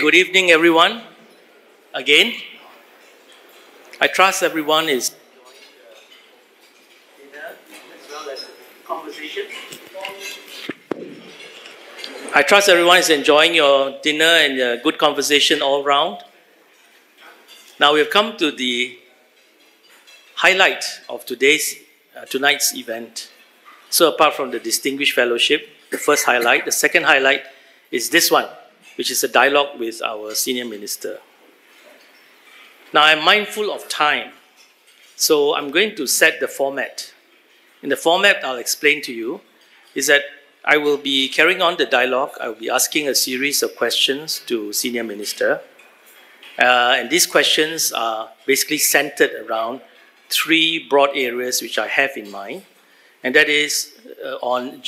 Good evening, everyone. Again, I trust everyone is dinner as well as conversation. I trust everyone is enjoying your dinner and good conversation all round. Now we've come to the highlight of tonight's event. So apart from the Distinguished Fellowship, the first highlight, the second highlight is this one, which is a dialogue with our senior minister. Now I'm mindful of time, so I'm going to set the format. In the format I'll explain to you is that I will be carrying on the dialogue. I will be asking a series of questions to senior minister. And these questions are basically centered around three broad areas which I have in mind. And that is on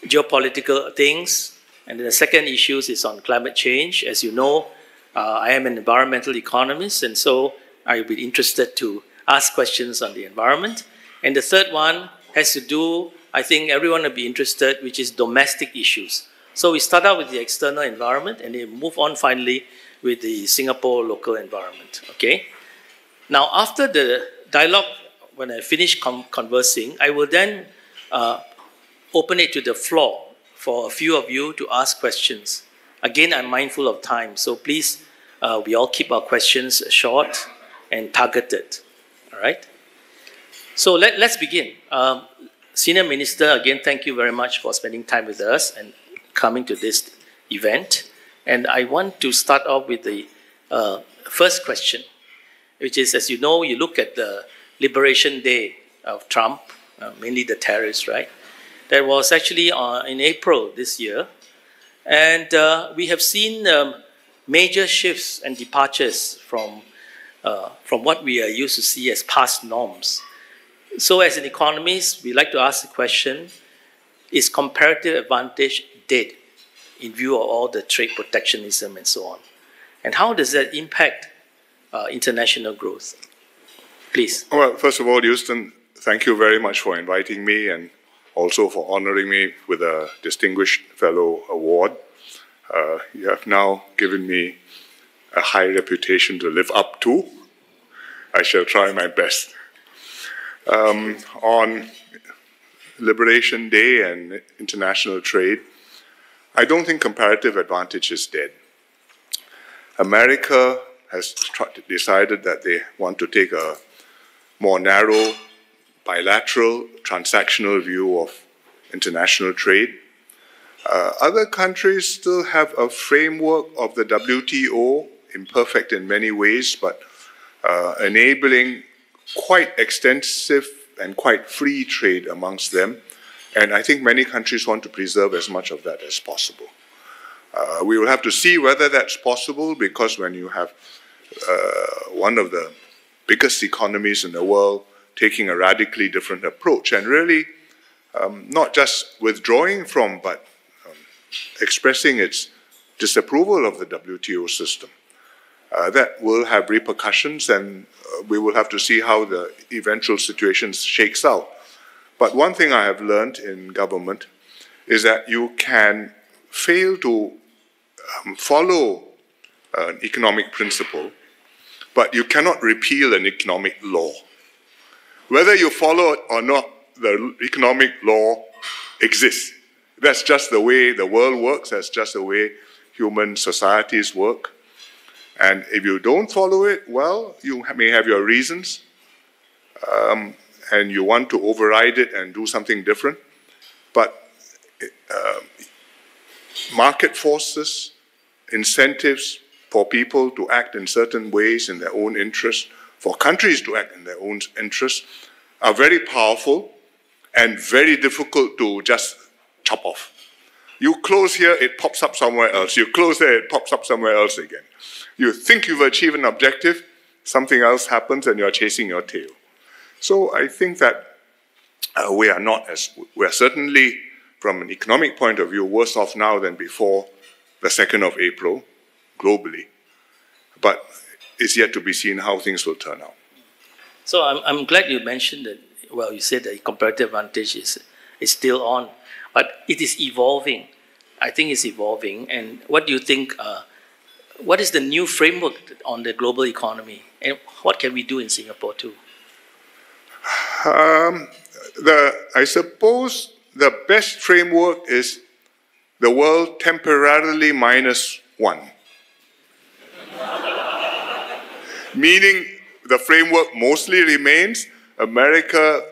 geopolitical things. And then the second issue is on climate change. As you know, I am an environmental economist, and so I will be interested to ask questions on the environment. And the third one has to do, I think everyone will be interested, which is domestic issues. So we start out with the external environment and then move on finally with the Singapore local environment, okay? Now, after the dialogue, when I finish conversing, I will then open it to the floor for a few of you to ask questions. Again, I'm mindful of time, so please, we all keep our questions short and targeted, all right? So let's begin. Senior Minister, again, thank you very much for spending time with us and coming to this event. And I want to start off with the first question, which is, as you know, you look at the Liberation Day of Trump, mainly the tariffs, right? That was actually in April this year. And we have seen major shifts and departures from what we are used to see as past norms. So as an economist, we like to ask the question, is comparative advantage dead in view of all the trade protectionism and so on? And how does that impact international growth? Please. Well, first of all, Houston, thank you very much for inviting me and also for honoring me with a Distinguished Fellow Award. You have now given me a high reputation to live up to. I shall try my best. On Liberation Day and international trade, I don't think comparative advantage is dead. America has decided that they want to take a more narrow, bilateral, transactional view of international trade. Other countries still have a framework of the WTO, imperfect in many ways, but enabling quite extensive and quite free trade amongst them. And I think many countries want to preserve as much of that as possible. We will have to see whether that's possible, because when you have one of the biggest economies in the world taking a radically different approach and really not just withdrawing from, but expressing its disapproval of the WTO system, that will have repercussions, and we will have to see how the eventual situation shakes out. But one thing I have learned in government is that you can fail to follow an economic principle, but you cannot repeal an economic law. Whether you follow it or not, the economic law exists. That's just the way the world works. That's just the way human societies work. And if you don't follow it, well, you may have your reasons, and you want to override it and do something different. But market forces, incentives for people to act in certain ways in their own interest, for countries to act in their own interest, are very powerful and very difficult to just chop off. You close here, it pops up somewhere else. You close there, it pops up somewhere else again. You think you've achieved an objective, something else happens and you're chasing your tail. So I think that we are certainly, from an economic point of view, worse off now than before the 2nd of April, globally. But it's yet to be seen how things will turn out. So I'm glad you mentioned that, well, you said that comparative advantage is still on, but it is evolving. I think it's evolving. And what do you think what is the new framework on the global economy, and what can we do in Singapore too? I suppose the best framework is the world temporarily -1. Meaning the framework mostly remains. America,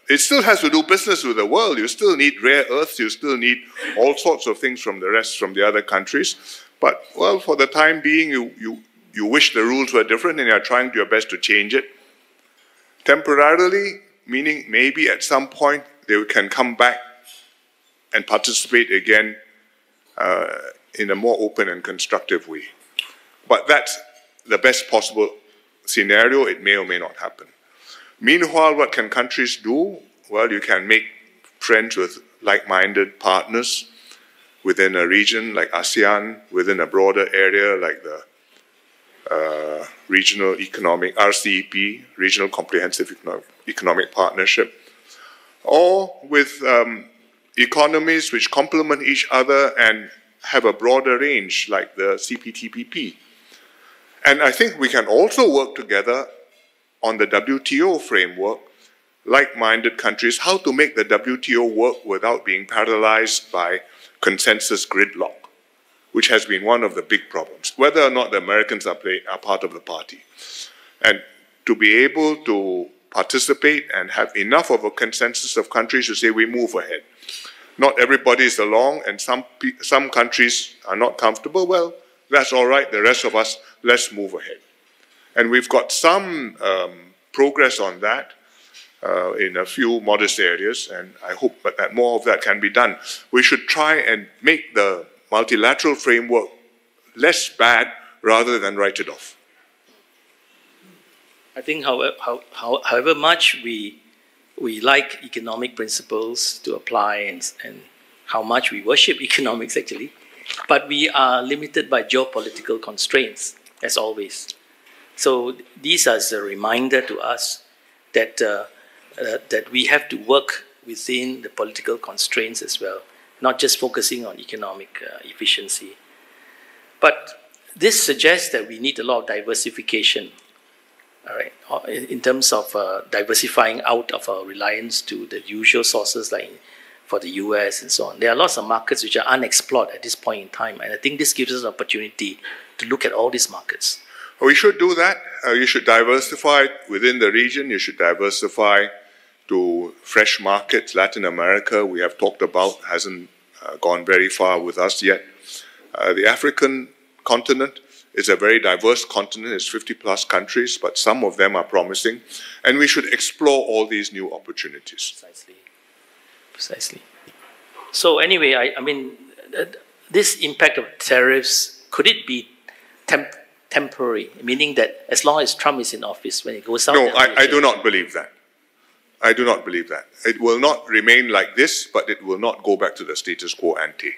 it still has to do business with the world. You still need rare earths. You still need all sorts of things from the other countries. But, well, for the time being, you wish the rules were different and you're trying your best to change it. Temporarily, meaning maybe at some point they can come back and participate again in a more open and constructive way. But that's the best possible scenario. It may or may not happen. Meanwhile, what can countries do? Well, you can make friends with like-minded partners within a region like ASEAN, within a broader area like the Regional Economic, RCEP, Regional Comprehensive Economic Partnership, or with economies which complement each other and have a broader range like the CPTPP. And I think we can also work together on the WTO framework, like-minded countries, how to make the WTO work without being paralyzed by consensus gridlock, which has been one of the big problems, whether or not the Americans are part of the party. And to be able to participate and have enough of a consensus of countries to say we move ahead. Not everybody is along, and some countries are not comfortable. Well, that's all right. The rest of us, let's move ahead. And we've got some progress on that in a few modest areas, and I hope that more of that can be done. We should try and make the multilateral framework less bad rather than write it off. I think however much we like economic principles to apply and how much we worship economics actually, but we are limited by geopolitical constraints as always. So these are a reminder to us that, that we have to work within the political constraints as well, not just focusing on economic efficiency. But this suggests that we need a lot of diversification, all right, in terms of diversifying out of our reliance to the usual sources like for the US and so on. There are lots of markets which are unexplored at this point in time, and I think this gives us an opportunity to look at all these markets. We should do that. You should diversify within the region. You should diversify to fresh markets. Latin America, we have talked about, hasn't gone very far with us yet. The African continent is a very diverse continent. It's 50+ countries, but some of them are promising. And we should explore all these new opportunities. Precisely. So anyway, I mean, this impact of tariffs, could it be temporary, meaning that as long as Trump is in office, when it goes out... No, I do not believe that. I do not believe that. It will not remain like this, but it will not go back to the status quo ante.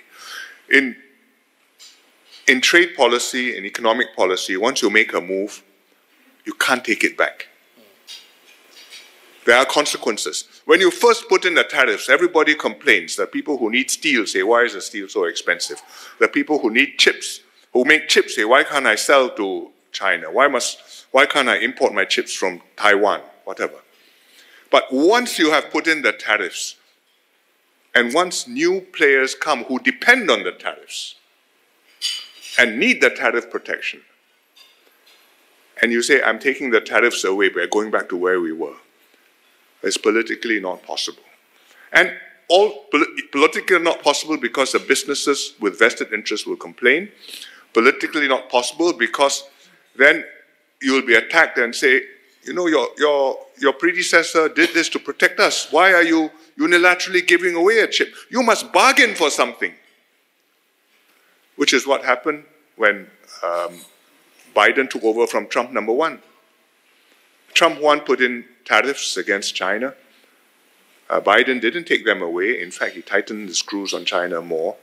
In trade policy, in economic policy, once you make a move, you can't take it back. There are consequences. When you first put in the tariffs, everybody complains. The people who need steel say, why is the steel so expensive? The people who need chips, who make chips, say, why can't I sell to China? Why can't I import my chips from Taiwan? Whatever. But once you have put in the tariffs, and once new players come who depend on the tariffs and need the tariff protection, and you say, I'm taking the tariffs away, we're going back to where we were, it's politically not possible. And all politically not possible because the businesses with vested interests will complain. Politically not possible because then you will be attacked and say, you know, your predecessor did this to protect us. Why are you unilaterally giving away a chip? You must bargain for something. Which is what happened when Biden took over from Trump, number one. Trump, one, put in tariffs against China. Biden didn't take them away. In fact, he tightened the screws on China more.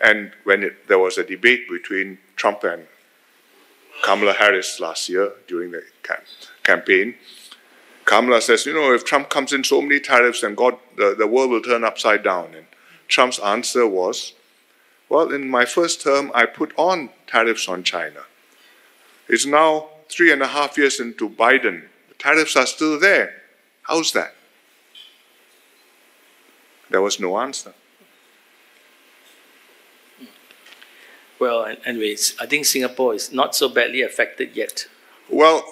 And when there was a debate between Trump and Kamala Harris last year during the campaign, Kamala says, you know, if Trump comes in so many tariffs, then the world will turn upside down. And Trump's answer was, Well, in my first term, I put on tariffs on China. It's now 3.5 years into Biden. The tariffs are still there. How's that? There was no answer. Well, anyways, I think Singapore is not so badly affected yet. Well,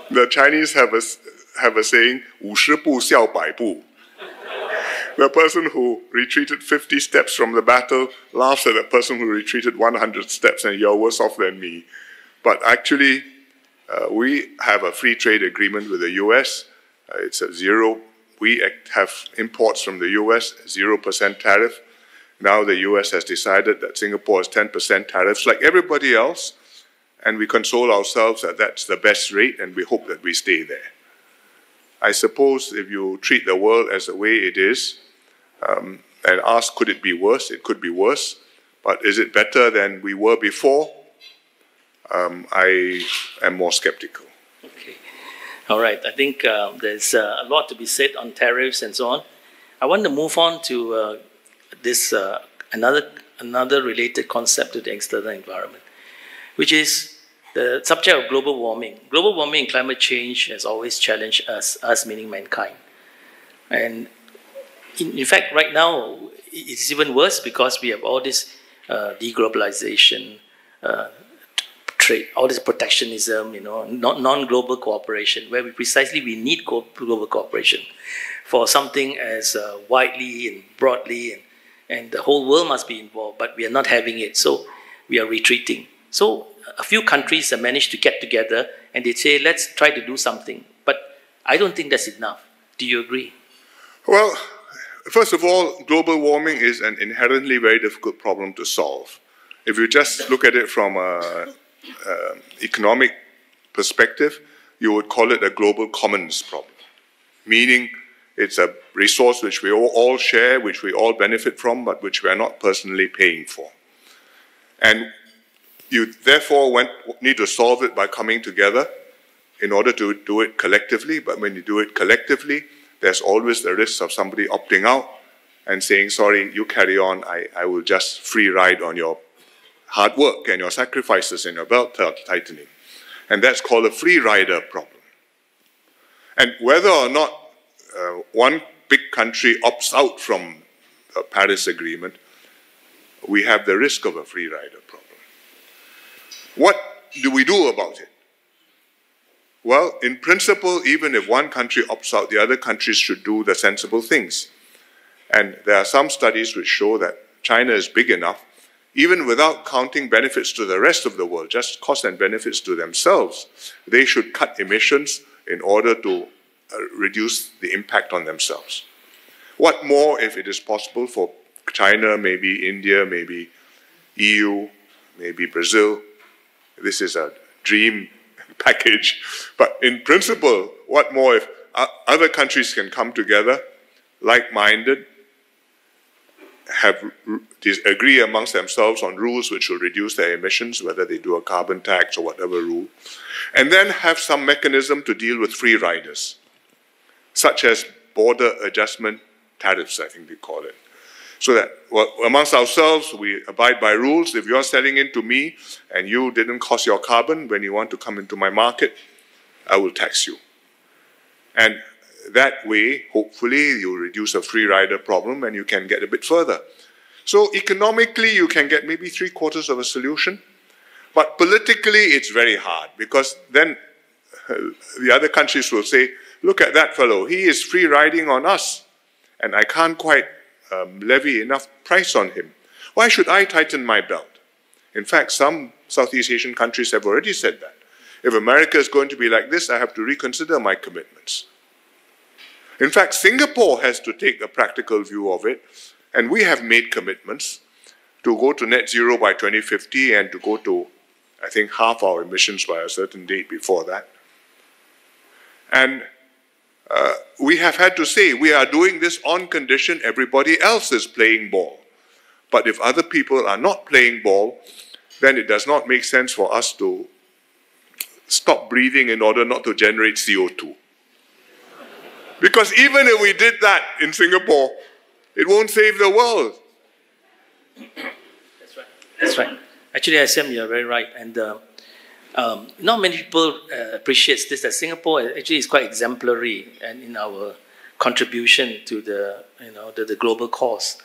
the Chinese have a saying, 50步笑100步. The person who retreated 50 steps from the battle laughs at the person who retreated 100 steps, and you're worse off than me. But actually, we have a free trade agreement with the US. It's a zero. We have imports from the US, 0% tariff. Now the US has decided that Singapore has 10% tariffs like everybody else, and we console ourselves that that's the best rate, and we hope that we stay there. I suppose if you treat the world as the way it is, and ask, could it be worse? It could be worse. But is it better than we were before? I am more skeptical. Okay. All right. I think there's a lot to be said on tariffs and so on. I want to move on to this another related concept to the external environment, which is the subject of global warming. Global warming and climate change has always challenged us meaning mankind. And in fact, right now, it's even worse because we have all this deglobalization, trade, all this protectionism, non-global cooperation, where we need global cooperation for something as widely and broadly, and the whole world must be involved, but we are not having it, so we are retreating. So a few countries have managed to get together and they say, let's try to do something. But I don't think that's enough. Do you agree? Well, first of all, global warming is an inherently very difficult problem to solve. If you just look at it from an economic perspective, you would call it a global commons problem, meaning it's a resource which we all share, which we all benefit from, but which we are not personally paying for. And you therefore need to solve it by coming together in order to do it collectively. But when you do it collectively, there's always the risk of somebody opting out and saying, sorry, you carry on, I will just free ride on your hard work and your sacrifices and your belt tightening. And that's called a free rider problem. And whether or not one big country opts out from the Paris Agreement, we have the risk of a free rider problem. What do we do about it? Well, in principle, even if one country opts out, the other countries should do the sensible things. And there are some studies which show that China is big enough, even without counting benefits to the rest of the world, just costs and benefits to themselves, they should cut emissions in order to reduce the impact on themselves. What more if it is possible for China, maybe India, maybe EU, maybe Brazil? This is a dream package. But in principle, what more if other countries can come together, like-minded, agree amongst themselves on rules which will reduce their emissions, whether they do a carbon tax or whatever rule, and then have some mechanism to deal with free riders, such as border adjustment tariffs, I think they call it. So that amongst ourselves, we abide by rules. If you're selling into me and you didn't cost your carbon when you want to come into my market, I will tax you. And that way, hopefully, you'll reduce a free rider problem and you can get a bit further. So economically, you can get maybe 3/4 of a solution. But politically, it's very hard because then the other countries will say, look at that fellow, he is free riding on us and I can't quite levy enough price on him. Why should I tighten my belt? In fact, some Southeast Asian countries have already said that. If America is going to be like this, I have to reconsider my commitments. In fact, Singapore has to take a practical view of it, and we have made commitments to go to net zero by 2050 and to go to, I think, half our emissions by a certain date before that. And we have had to say we are doing this on condition everybody else is playing ball. But if other people are not playing ball, then it does not make sense for us to stop breathing in order not to generate CO2. Because even if we did that in Singapore, it won't save the world. That's right. That's right. Actually, SM, you're very right. And not many people appreciate this, that Singapore actually is quite exemplary and in our contribution to the global cause.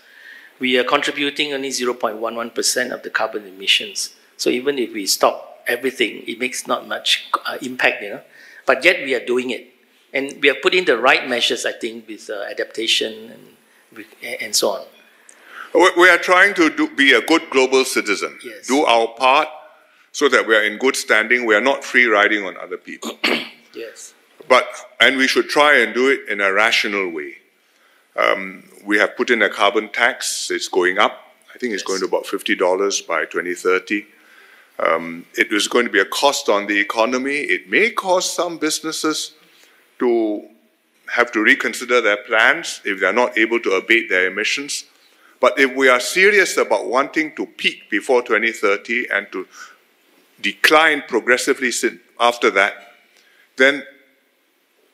We are contributing only 0.11% of the carbon emissions. So even if we stop everything, it makes not much impact, But yet we are doing it. And we have put in the right measures, I think, with adaptation and so on. We are trying to be a good global citizen. Yes. Do our part so that we are in good standing. We are not free riding on other people. Yes. And we should try and do it in a rational way. We have put in a carbon tax. It's going up. I think it's going to about $50 by 2030. It is going to be a cost on the economy. It may cause some businesses to have to reconsider their plans if they're not able to abate their emissions. But if we are serious about wanting to peak before 2030 and to decline progressively after that, then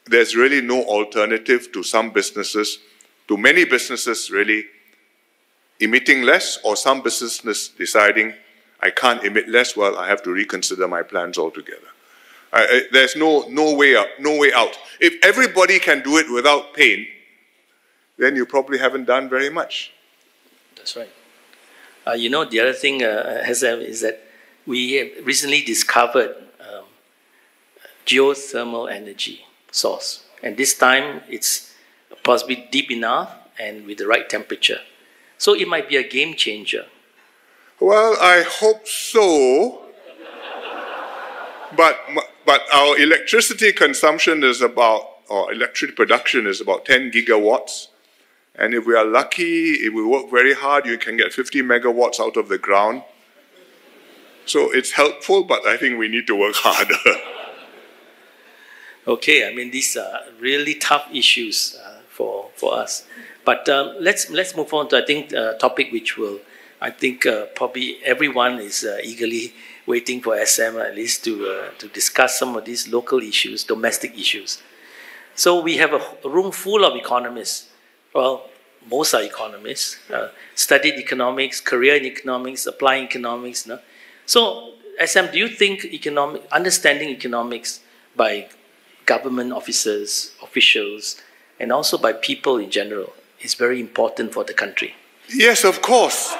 there's really no alternative to some businesses, to many businesses really emitting less, or some businesses deciding, I can't emit less, well, I have to reconsider my plans altogether. There's no way out. If everybody can do it without pain, then you probably haven't done very much. That's right. The other thing is that we have recently discovered geothermal energy source. And this time it's possibly deep enough and with the right temperature. So it might be a game changer. Well, I hope so. But our electricity consumption is or electricity production is about 10 gigawatts. And if we are lucky, if we work very hard, you can get 50 megawatts out of the ground. So it's helpful, but I think we need to work harder. Okay, I mean, these are really tough issues for us. But let's move on to, I think, a topic which will, I think, probably everyone is eagerly waiting for SM at least to discuss some of these local issues, domestic issues. So we have a room full of economists. Well, most are economists, studied economics, career in economics, applying economics. No? So, SM, do you think understanding economics by government officers, officials, and also by people in general is very important for the country? Yes, of course.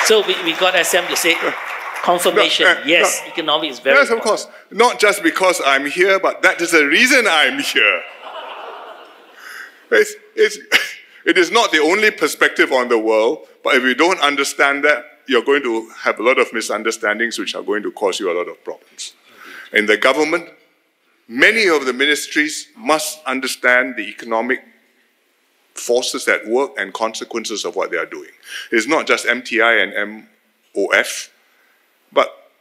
So we got SM to say confirmation. Yes, economics is very important. Yes, of course. Not just because I'm here, but that is the reason I'm here. It is not the only perspective on the world, but if you don't understand that, you're going to have a lot of misunderstandings which are going to cause you a lot of problems. In the government, many of the ministries must understand the economic forces at work and consequences of what they are doing. It's not just MTI and MOF, but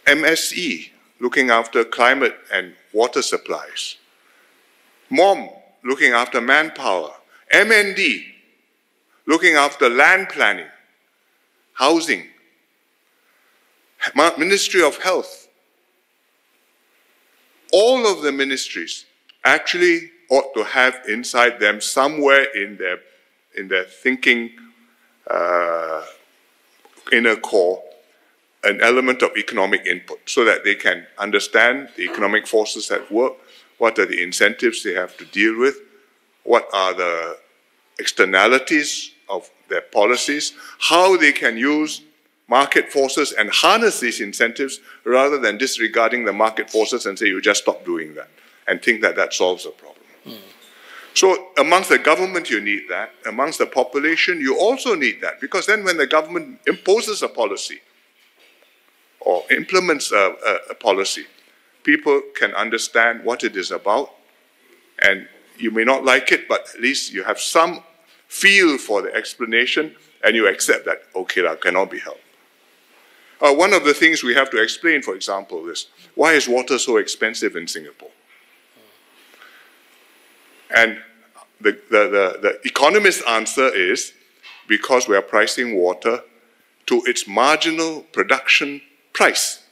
MSE, looking after climate and water supplies. MOM, looking after manpower. MND, looking after land planning, housing. Ministry of Health. All of the ministries actually ought to have inside them somewhere in their thinking inner core an element of economic input so that they can understand the economic forces at work, what are the incentives they have to deal with, what are the externalities of their policies, how they can use market forces and harness these incentives rather than disregarding the market forces and say, you just stop doing that and think that that solves the problem. So amongst the government, you need that. Amongst the population, you also need that, because then when the government imposes a policy or implements a policy, people can understand what it is about, and you may not like it, but at least you have some feel for the explanation, and you accept that, okay, that cannot be helped. One of the things we have to explain, for example, is why is water so expensive in Singapore? And the economist's answer is because we are pricing water to its marginal production price,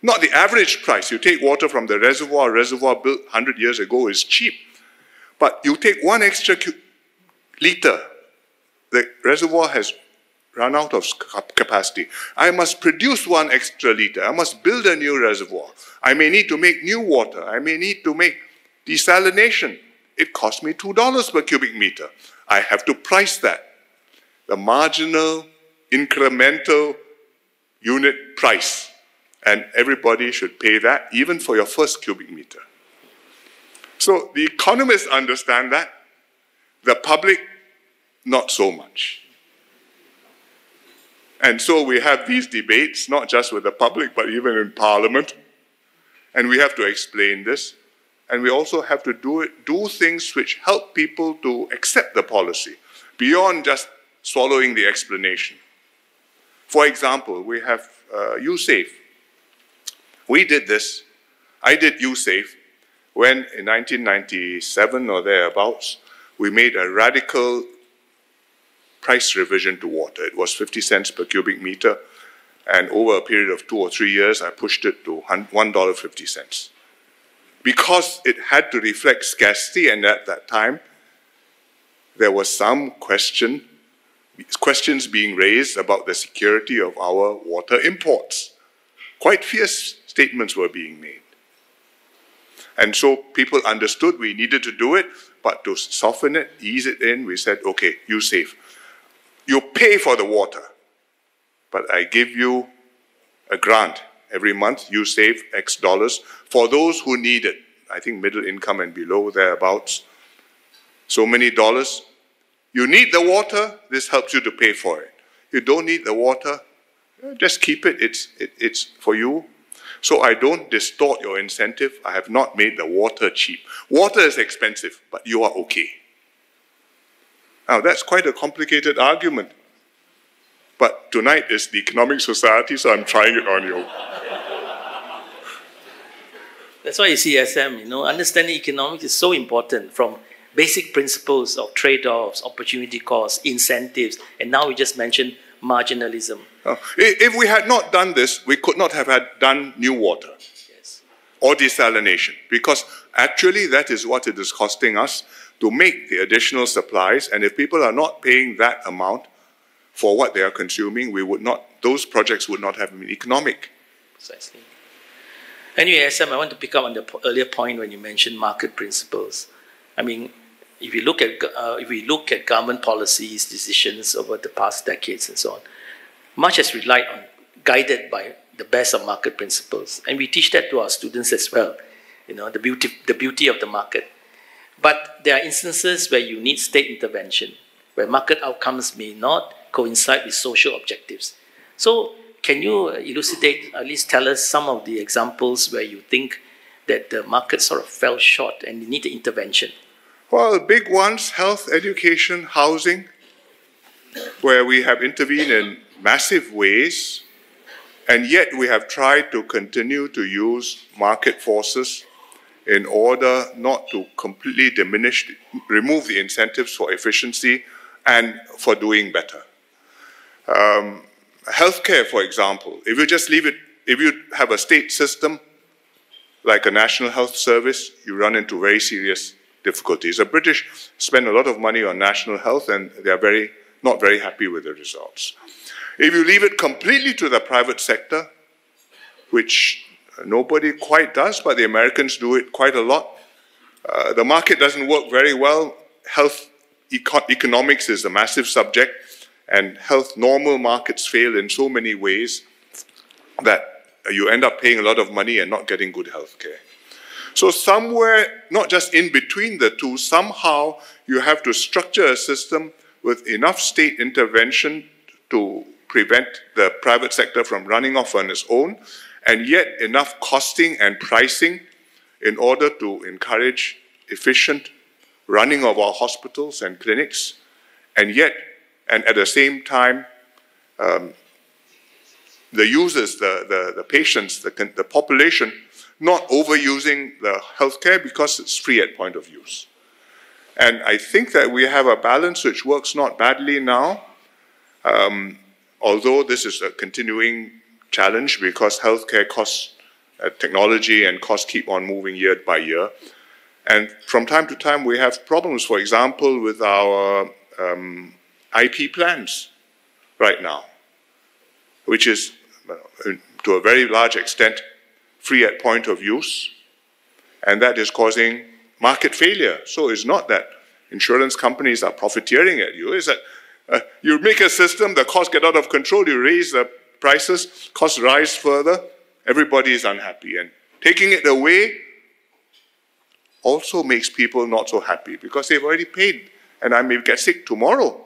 not the average price. You take water from the reservoir built 100 years ago is cheap. But you take 1 extra liter, the reservoir has run out of capacity. I must produce 1 extra liter. I must build a new reservoir. I may need to make new water. I may need to make desalination. It costs me $2 per cubic meter. I have to price that. The marginal, incremental unit price. And everybody should pay that, even for your first cubic meter. So the economists understand that. The public, not so much. And so we have these debates, not just with the public, but even in Parliament. And we have to explain this. And we also have to do things which help people to accept the policy, beyond just swallowing the explanation. For example, we have USAFE. We did this. I did USAFE when, in 1997 or thereabouts, we made a radical price revision to water. It was 50 cents per cubic meter, and over a period of 2 or 3 years, I pushed it to $1.50. Because it had to reflect scarcity, and at that time, there was some questions being raised about the security of our water imports. Quite fierce statements were being made. And so people understood we needed to do it, but to soften it, ease it in, we said, okay, USAFE. You pay for the water, but I give you a grant. Every month, you save X dollars for those who need it. I think middle income and below, thereabouts. So many dollars. You need the water, this helps you to pay for it. You don't need the water, just keep it, it's for you. So I don't distort your incentive. I have not made the water cheap. Water is expensive, but you are okay. Now, that's quite a complicated argument. But tonight is the economic society, so I'm trying it on you. That's why you see SM, understanding economics is so important, from basic principles of trade-offs, opportunity costs, incentives, and now we just mentioned marginalism. If we had not done this, we could not have done new water. Yes. Or desalination, because actually that is what it is costing us to make the additional supplies, and if people are not paying that amount for what they are consuming, those projects would not have been economic. Precisely. Anyway, SM, I want to pick up on the earlier point when you mentioned market principles. I mean, if we look at government policies, decisions over the past decades and so on, much has relied on, guided by the best of market principles. And we teach that to our students as well, the beauty of the market. But there are instances where you need state intervention, where market outcomes may not coincide with social objectives. So can you elucidate, at least tell us some of the examples where you think that the market sort of fell short and you need the intervention? Well, big ones, health, education, housing, where we have intervened in massive ways, and yet we have tried to continue to use market forces in order not to completely remove the incentives for efficiency and for doing better. Healthcare, for example, if you just leave it, if you have a state system like a national health service, you run into very serious difficulties. The British spend a lot of money on national health, and they are not very happy with the results. If you leave it completely to the private sector, which nobody quite does, but the Americans do it quite a lot, the market doesn't work very well. Health economics is a massive subject, and normal markets fail in so many ways that you end up paying a lot of money and not getting good health care. So somewhere, not just in between the two, somehow you have to structure a system with enough state intervention to prevent the private sector from running off on its own, and yet enough costing and pricing in order to encourage efficient running of our hospitals and clinics, and at the same time, the users, the patients, the population, not overusing the healthcare because it's free at point of use. And I think that we have a balance which works not badly now, although this is a continuing challenge because healthcare costs, technology and costs keep on moving year by year. And from time to time, we have problems, for example, with our IP plans right now, which is, to a very large extent, free at point of use, and that is causing market failure. So it's not that insurance companies are profiteering at you, it's that you make a system, the costs get out of control, you raise the prices, costs rise further, everybody is unhappy. And taking it away also makes people not so happy because they've already paid and I may get sick tomorrow.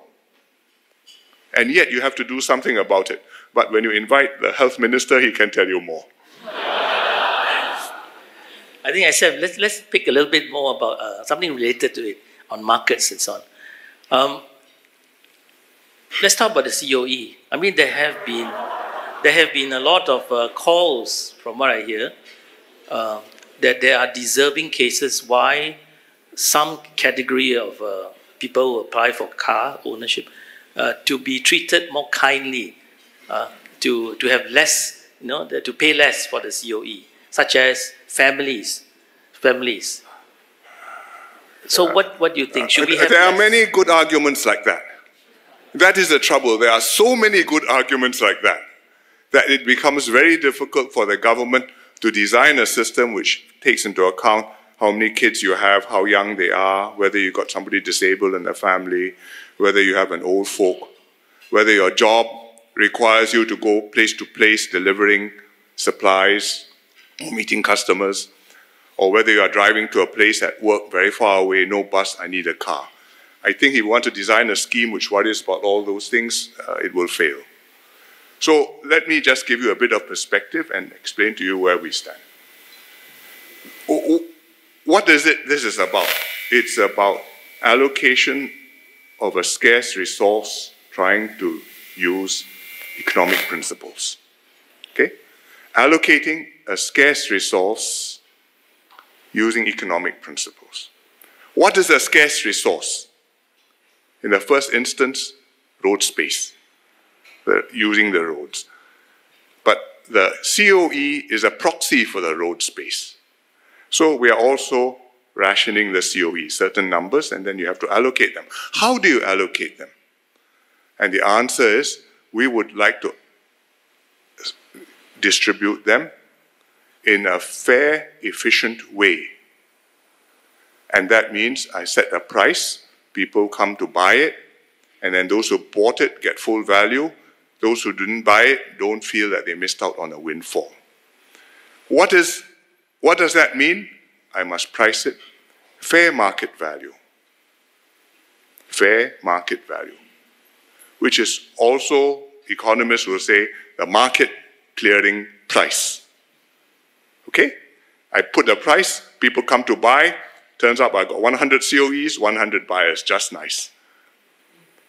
And yet you have to do something about it. But when you invite the health minister, he can tell you more. I think I said, let's pick a little bit more about something related to it on markets and so on. Let's talk about the COE. I mean, there have been a lot of calls, from what I hear, that there are deserving cases why some category of people who apply for car ownership to be treated more kindly, to have less, to pay less for the COE, such as families. So what do you think? Should we have there are many good arguments like that. That is the trouble. There are so many good arguments like that, that it becomes very difficult for the government to design a system which takes into account how many kids you have, how young they are, whether you've got somebody disabled in the family, whether you have an old folk, whether your job requires you to go place to place delivering supplies or meeting customers, or whether you are driving to a place at work very far away, no bus, I need a car. I think if you want to design a scheme which worries about all those things, it will fail. So let me just give you a bit of perspective and explain to you where we stand. What is it this is about? It's about allocation of a scarce resource trying to use economic principles. Okay? Allocating a scarce resource using economic principles. What is a scarce resource? In the first instance, road space, using the roads. But the COE is a proxy for the road space. So we are also rationing the COE, certain numbers, and then you have to allocate them. How do you allocate them? And the answer is, we would like to distribute them in a fair, efficient way. And that means I set a price, people come to buy it, and then those who bought it get full value. Those who didn't buy it don't feel that they missed out on a windfall. What does that mean? I must price it fair market value. Fair market value. Which is also, economists will say, the market clearing price. Okay? I put the price, people come to buy, turns out I got 100 COEs, 100 buyers, just nice.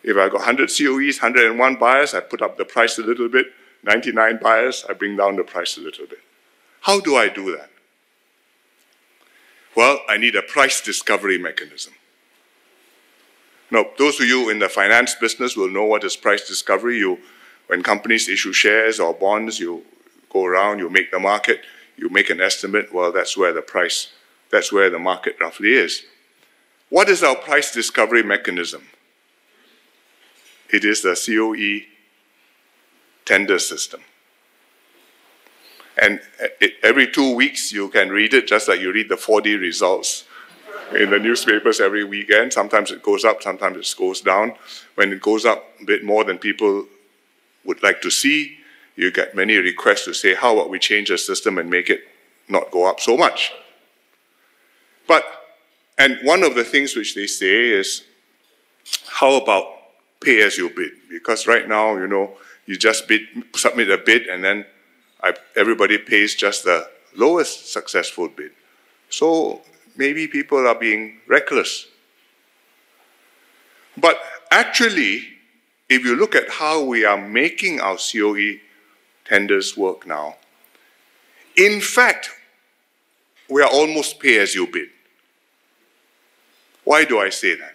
If I got 100 COEs, 101 buyers, I put up the price a little bit, 99 buyers, I bring down the price a little bit. How do I do that? Well, I need a price discovery mechanism. Now, those of you in the finance business will know what is price discovery. When companies issue shares or bonds, you go around, you make the market, you make an estimate, well, that's where the market roughly is. What is our price discovery mechanism? It is the COE tender system. And every 2 weeks you can read it, just like you read the 4D results in the newspapers every weekend. Sometimes it goes up, sometimes it goes down. When it goes up a bit more than people would like to see, you get many requests to say, how about we change the system and make it not go up so much? And one of the things which they say is, how about pay as you bid? Because right now, you just submit a bid and then everybody pays just the lowest successful bid. So maybe people are being reckless. But actually, if you look at how we are making our COE tenders work now, in fact, we are almost pay as you bid. Why do I say that?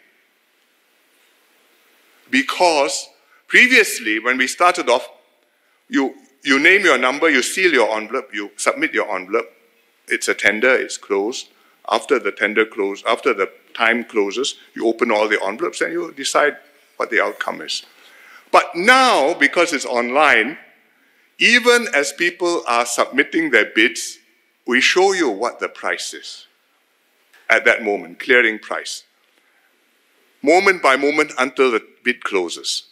Because previously, when we started off, you name your number, you seal your envelope, you submit your envelope, it's a tender, it's closed, after the tender close, after the time closes, you open all the envelopes and you decide what the outcome is. But now, because it's online, even as people are submitting their bids, we show you what the price is at that moment, clearing price. Moment by moment until the bid closes.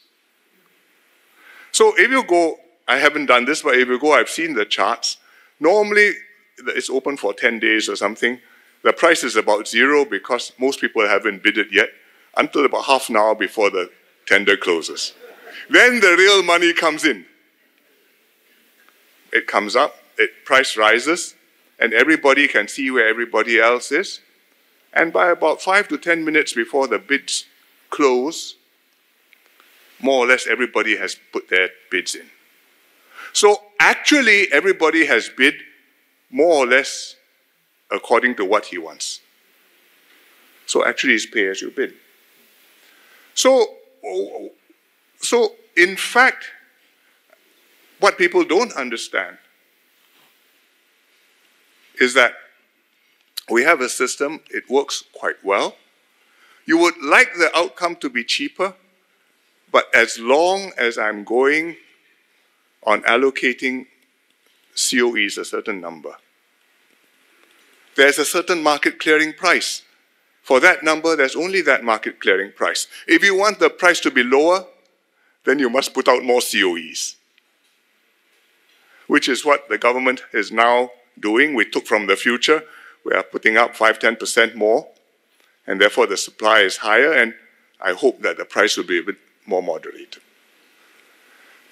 So if you go, I haven't done this, but if you go, I've seen the charts. Normally, it's open for 10 days or something. The price is about zero because most people haven't bid it yet until about half an hour before the tender closes. Then the real money comes in. It comes up, price rises, and everybody can see where everybody else is. And by about 5 to 10 minutes before the bids close, more or less everybody has put their bids in. So actually everybody has bid more or less according to what he wants. So actually it's pay as you bid. So in fact, what people don't understand is that we have a system, it works quite well. You would like the outcome to be cheaper, but as long as I'm going on allocating COEs a certain number, there's a certain market clearing price. For that number, there's only that market clearing price. If you want the price to be lower, then you must put out more COEs, which is what the government is now doing. We took from the future. We are putting up 5–10% more, and therefore the supply is higher, and I hope that the price will be a bit more moderated.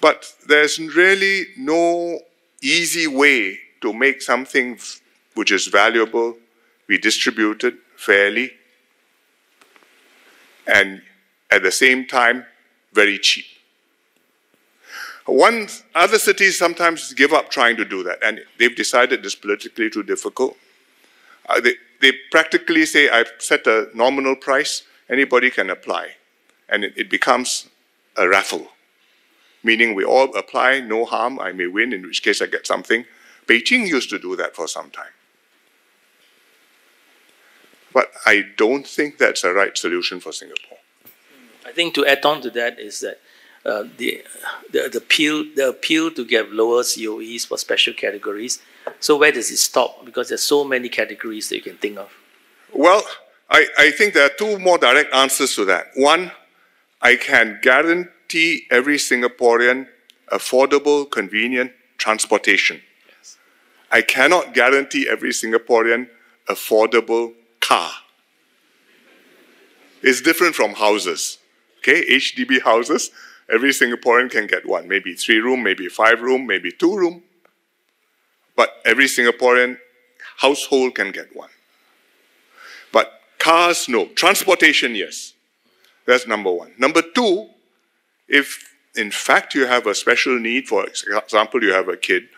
But there's really no easy way to make something which is valuable be distributed fairly and at the same time very cheap. Other cities sometimes give up trying to do that, and they've decided it's politically too difficult. They practically say, I've set a nominal price, anybody can apply. And it becomes a raffle, meaning we all apply, no harm, I may win, in which case I get something. Beijing used to do that for some time. But I don't think that's a right solution for Singapore. I think to add on to that is that the appeal to get lower COEs for special categories. So where does it stop? Because there's so many categories that you can think of. Well, I think there are two more direct answers to that. One, I can guarantee every Singaporean affordable, convenient transportation. Yes. I cannot guarantee every Singaporean affordable car. It's different from houses. Okay, HDB houses, every Singaporean can get one. Maybe 3-room, maybe 5-room, maybe 2-room. But every Singaporean household can get one. But cars, no. Transportation, yes. That's number one. Number two, if in fact you have a special need, for example, you have a kid,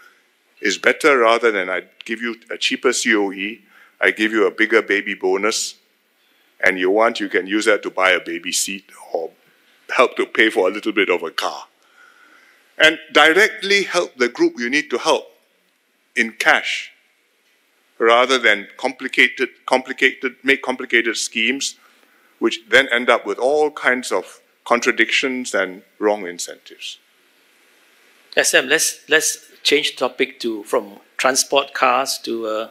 it's better rather than I give you a cheaper COE, I give you a bigger baby bonus, and you can use that to buy a baby seat or help to pay for a little bit of a car. And directly help the group you need to help in cash, rather than make complicated schemes, which then end up with all kinds of contradictions and wrong incentives. SM, let's change topic from transport cars to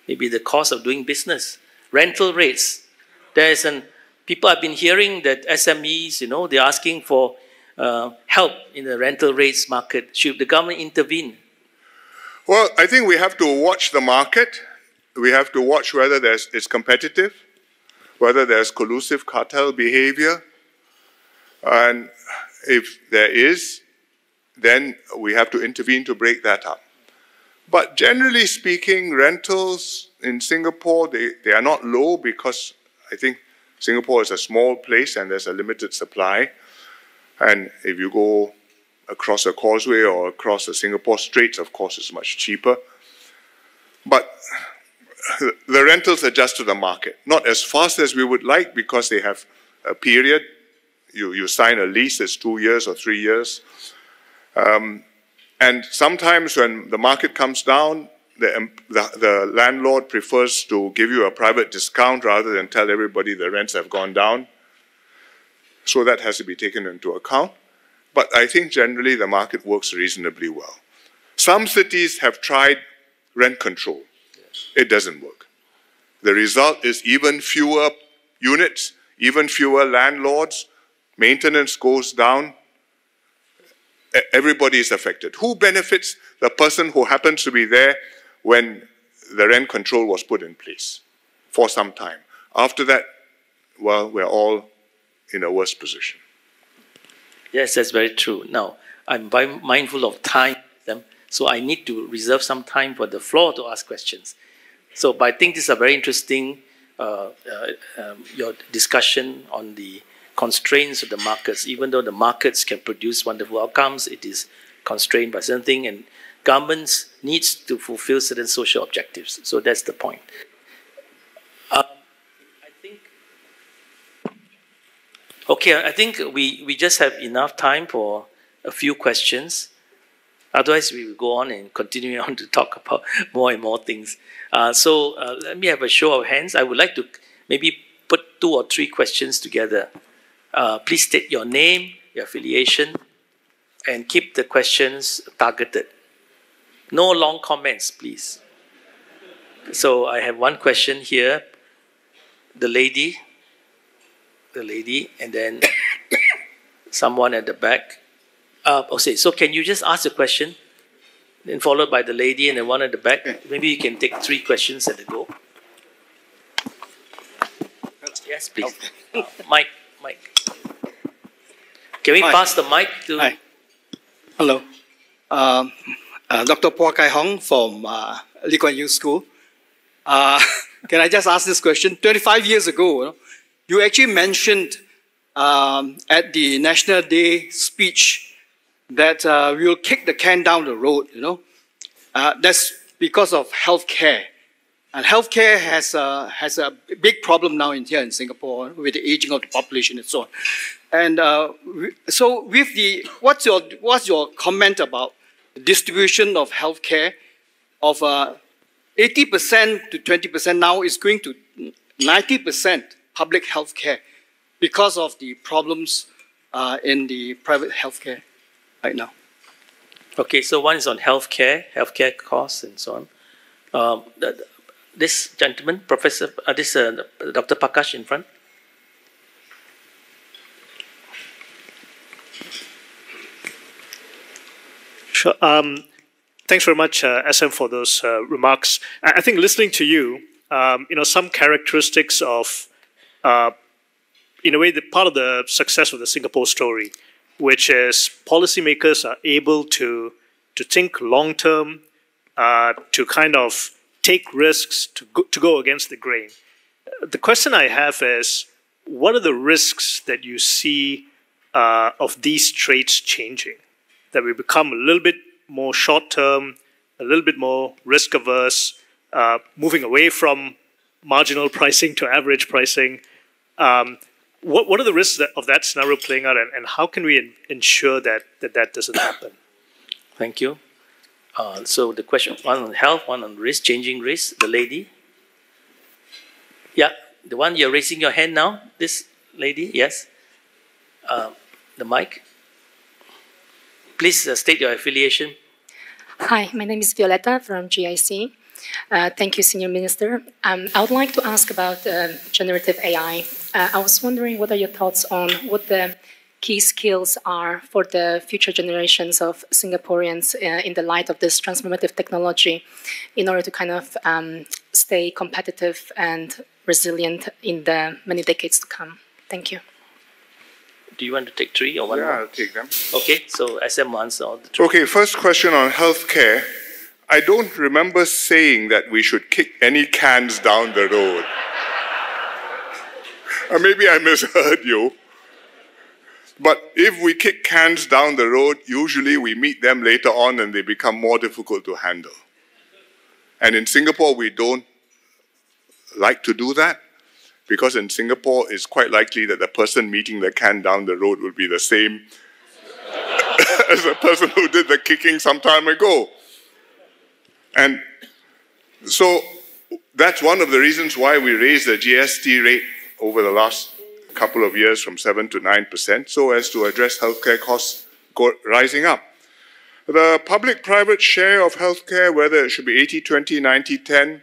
maybe the cost of doing business. Rental rates. People have been hearing that SMEs, they're asking for help in the rental rates market. Should the government intervene? Well, I think we have to watch the market. We have to watch whether it's competitive, whether there's collusive cartel behavior. And if there is, then we have to intervene to break that up. But generally speaking, rentals in Singapore, they are not low because I think Singapore is a small place and there's a limited supply. And if you go across a causeway or across the Singapore Straits, of course, it's much cheaper. But the rentals adjust to the market. Not as fast as we would like because they have a period. You sign a lease, it's 2 years or 3 years. And sometimes when the market comes down, the landlord prefers to give you a private discount rather than tell everybody the rents have gone down. So that has to be taken into account. But I think generally the market works reasonably well. Some cities have tried rent control. It doesn't work. The result is even fewer units, even fewer landlords, maintenance goes down, everybody is affected. Who benefits? The person who happens to be there when the rent control was put in place for some time. After that, well, we're all in a worse position. Yes, that's very true. Now, I'm mindful of time, so I need to reserve some time for the floor to ask questions. So, but I think this is a very interesting your discussion on the constraints of the markets. Even though the markets can produce wonderful outcomes, it is constrained by certain things, and governments needs to fulfill certain social objectives. So that's the point. I think we just have enough time for a few questions. Otherwise, we will go on and continue on to talk about more and more things. So let me have a show of hands. I would like to maybe put 2 or 3 questions together. Please state your name, your affiliation, and keep the questions targeted. No long comments, please. So I have one question here. The lady, and then someone at the back. Okay, so can you just ask the question, then followed by the lady and the one at the back? Maybe you can take 3 questions at a go. Yes, please. Okay. Mike. Can we pass the mic to... Hi. Hello. Dr. Phua Kai Hong from Lee Kuan Yew School. Can I just ask this question? 25 years ago, you actually mentioned at the National Day speech that we will kick the can down the road, That's because of healthcare. And healthcare has a big problem now here in Singapore with the aging of the population and so on. And so with what's your comment about the distribution of healthcare of 80% to 20% now is going to 90% public healthcare because of the problems in the private healthcare right now? Okay, so one is on healthcare costs and so on. This gentleman, Dr. Prakash in front. Sure. Thanks very much, SM, for those remarks. I think listening to you, some characteristics of, in a way, the part of the success of the Singapore story, which is policymakers are able to think long-term, to kind of take risks, to go against the grain. The question I have is, what are the risks that you see of these traits changing? That we become a little bit more short-term, a little bit more risk-averse, moving away from marginal pricing to average pricing. What are the risks of that scenario playing out, and how can we ensure that doesn't happen? Thank you. So the question, one on health, one on risk, changing risk, the lady. Yeah, the one you're raising your hand now, this lady, yes. The mic. Please state your affiliation. Hi, my name is Violetta from GIC. Thank you, Senior Minister. I would like to ask about generative AI. I was wondering what are your thoughts on what the key skills are for the future generations of Singaporeans in the light of this transformative technology in order to kind of stay competitive and resilient in the many decades to come. Thank you. Do you want to take 3 or 1 more? Yeah, I'll take them. Okay, so SM answer all the 3. Okay, first question on healthcare. I don't remember saying that we should kick any cans down the road. Or maybe I misheard you. But if we kick cans down the road, usually we meet them later on and they become more difficult to handle. And in Singapore, we don't like to do that, because in Singapore, it's quite likely that the person meeting the can down the road will be the same as the person who did the kicking some time ago. And So that's one of the reasons why we raised the GST rate over the last couple of years from 7 to 9%, so as to address healthcare costs rising up. The public-private share of healthcare, whether it should be 80-20, 90-10,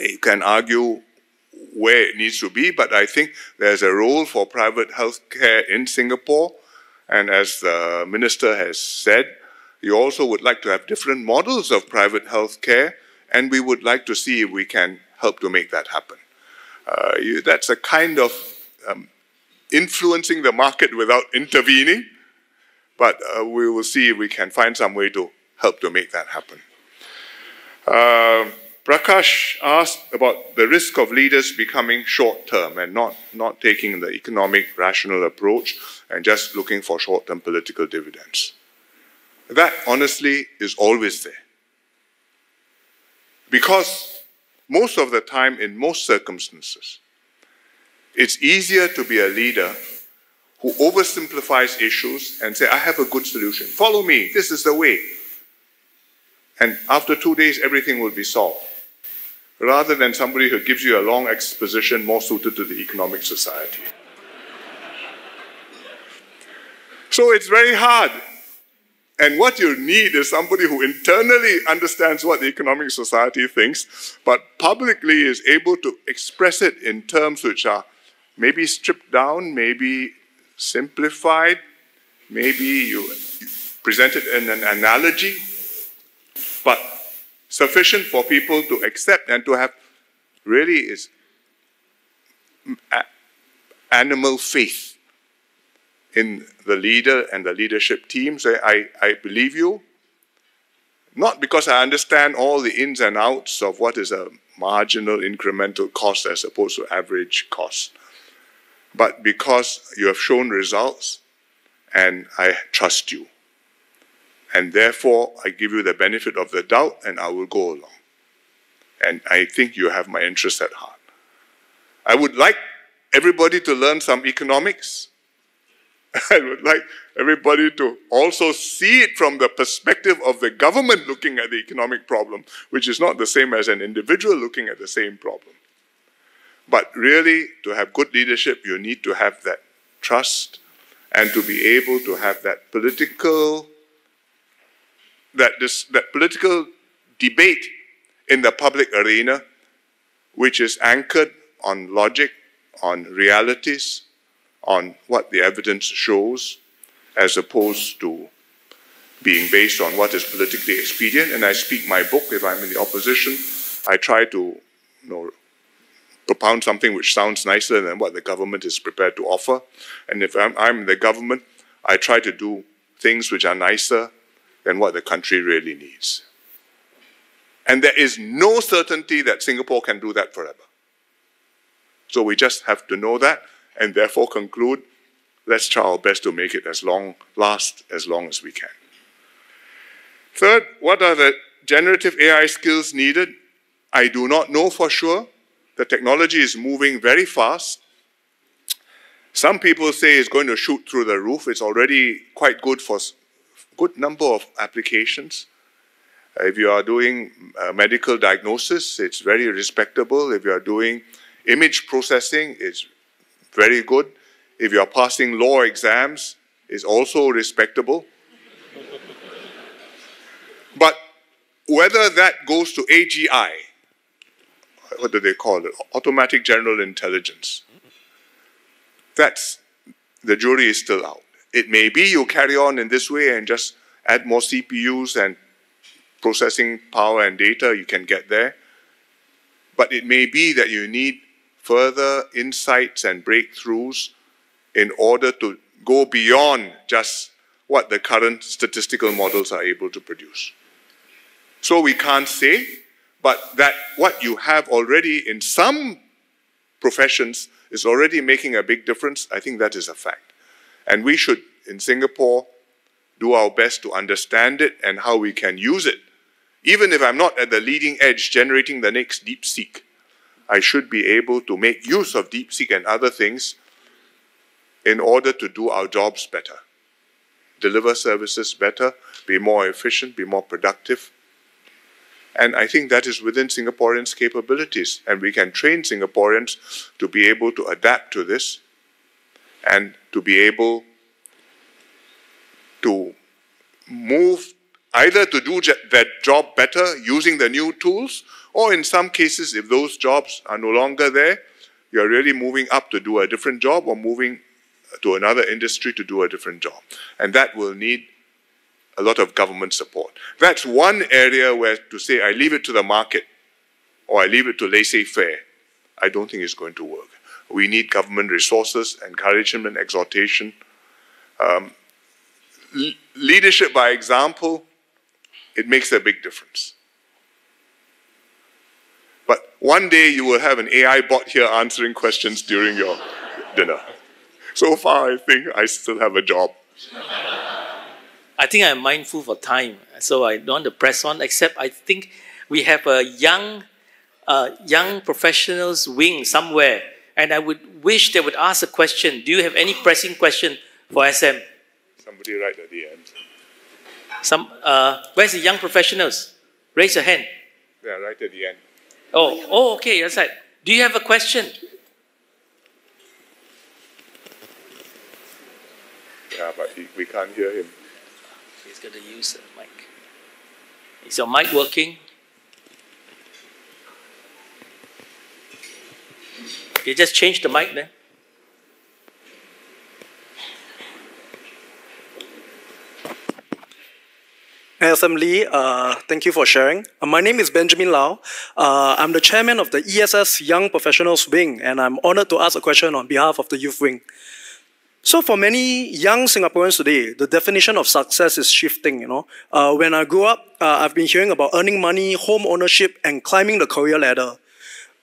you can argue where it needs to be, but I think there's a role for private healthcare in Singapore. And as the minister has said, you also would like to have different models of private healthcare, and we would like to see if we can help to make that happen. That's a kind of influencing the market without intervening, but we will see if we can find some way to help to make that happen. Prakash asked about the risk of leaders becoming short-term and not taking the economic rational approach and just looking for short-term political dividends. That, honestly, is always there. Because most of the time, in most circumstances, it's easier to be a leader who oversimplifies issues and say, I have a good solution. Follow me. This is the way. And after 2 days, everything will be solved. Rather than somebody who gives you a long exposition more suited to the economic society. So it's very hard. And what you need is somebody who internally understands what the economic society thinks, but publicly is able to express it in terms which are maybe stripped down, maybe simplified, maybe you present it in an analogy, but sufficient for people to accept and to have really is animal faith in the leader and the leadership team. So I believe you, not because I understand all the ins and outs of what is a marginal incremental cost as opposed to average cost, but because you have shown results and I trust you. And therefore, I give you the benefit of the doubt and I will go along. And I think you have my interest at heart. I would like everybody to learn some economics. I would like everybody to also see it from the perspective of the government looking at the economic problem, which is not the same as an individual looking at the same problem. But really, to have good leadership, you need to have that trust and to be able to have that political debate in the public arena, which is anchored on logic, on realities, on what the evidence shows, as opposed to being based on what is politically expedient. And I speak my book. If I'm in the opposition, I try to propound something which sounds nicer than what the government is prepared to offer. And if I'm in the government, I try to do things which are nicer than what the country really needs. And there is no certainty that Singapore can do that forever. So we just have to know that and therefore conclude, let's try our best to make it last as long as we can. Third, what are the generative AI skills needed? I do not know for sure. The technology is moving very fast. Some people say it's going to shoot through the roof. It's already quite good for a good number of applications. If you are doing medical diagnosis, it's very respectable. If you are doing image processing, it's very good. If you are passing law exams, it's also respectable. But whether that goes to AGI, what do they call it? Automatic General Intelligence. The jury is still out. It may be you carry on in this way and just add more CPUs and processing power and data, you can get there. But it may be that you need further insights and breakthroughs in order to go beyond just what the current statistical models are able to produce. So we can't say, but that what you have already in some professions is already making a big difference. I think that is a fact. And we should, in Singapore, do our best to understand it and how we can use it. Even if I'm not at the leading edge generating the next DeepSeek, I should be able to make use of DeepSeek and other things in order to do our jobs better, deliver services better, be more efficient, be more productive. And I think that is within Singaporeans' capabilities. And we can train Singaporeans to be able to adapt to this and to be able to move either to do that job better using the new tools, or in some cases, if those jobs are no longer there, you're really moving up to do a different job or moving to another industry to do a different job. And that will need a lot of government support. That's one area where to say, I leave it to the market or I leave it to laissez-faire, I don't think it's going to work. We need government resources, encouragement, exhortation. Leadership by example, it makes a big difference. But one day you will have an AI bot here answering questions during your dinner. So far, I think I still have a job. I think I'm mindful for time, so I don't want to press on, except I think we have a young professionals wing somewhere, and I would wish they would ask a question. Do you have any pressing question for SM? Somebody right at the end. Where's the young professionals? Raise your hand. Yeah, right at the end. Oh, okay, that's right. Do you have a question? Yeah, but we can't hear him. He's going to use the mic. Is your mic working? Okay, just change the mic then. SM Lee, thank you for sharing. My name is Benjamin Lau. I'm the chairman of the ESS Young Professionals Wing, and I'm honored to ask a question on behalf of the Youth Wing. So for many young Singaporeans today, the definition of success is shifting, When I grew up, I've been hearing about earning money, home ownership, and climbing the career ladder.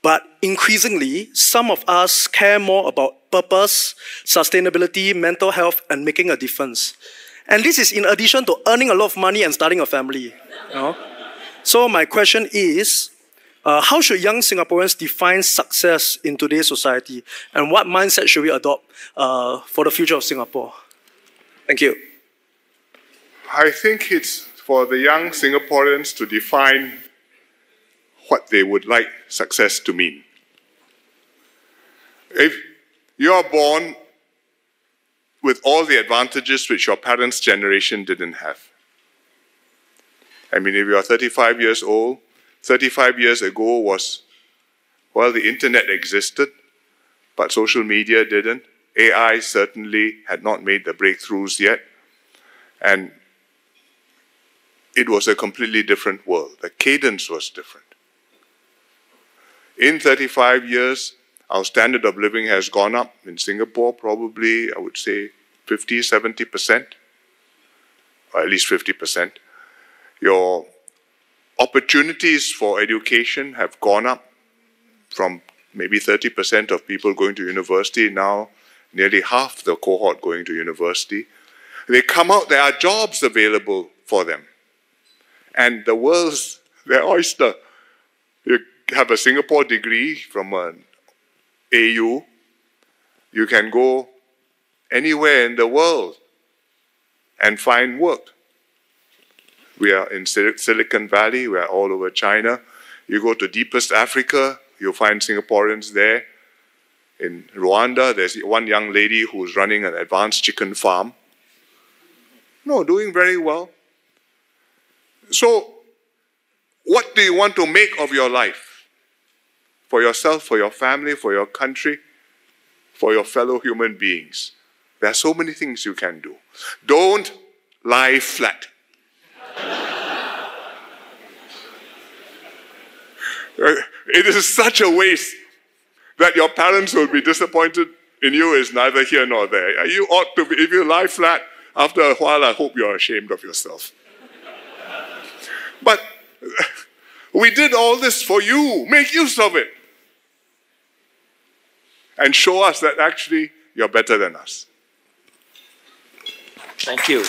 But increasingly, some of us care more about purpose, sustainability, mental health, and making a difference. And this is in addition to earning a lot of money and starting a family. So my question is, how should young Singaporeans define success in today's society? And what mindset should we adopt for the future of Singapore? Thank you. I think it's for the young Singaporeans to define what they would like success to mean. If you're born with all the advantages which your parents' generation didn't have. I mean, if you're 35 years old, 35 years ago was, well, the internet existed, but social media didn't. AI certainly had not made the breakthroughs yet. And it was a completely different world. The cadence was different. In 35 years, our standard of living has gone up. In Singapore, probably, I would say, 50, 70%, or at least 50%. Your opportunities for education have gone up from maybe 30% of people going to university, now nearly half the cohort going to university. They come out, there are jobs available for them. And the world's their oyster. You have a Singapore degree from an AU, you can go anywhere in the world and find work. We are in Silicon Valley, we are all over China. You go to deepest Africa, you'll find Singaporeans there. In Rwanda, there's one young lady who's running an advanced chicken farm. No, doing very well. So, what do you want to make of your life? For yourself, for your family, for your country, for your fellow human beings. There are so many things you can do. Don't lie flat. It is such a waste that your parents will be disappointed in you is neither here nor there. You ought to be, if you lie flat, after a while, I hope you're ashamed of yourself. But we did all this for you. Make use of it. And show us that actually you're better than us. Thank you.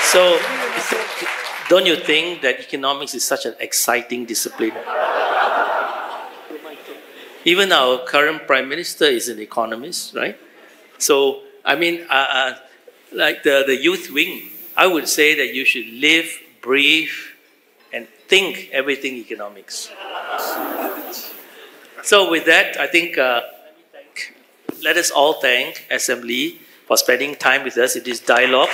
So, don't you think that economics is such an exciting discipline? Even our current Prime Minister is an economist, right? So, I mean, like the youth wing, I would say that you should live, breathe, and think everything economics. So with that, I think let us all thank SM Lee for spending time with us in this dialogue.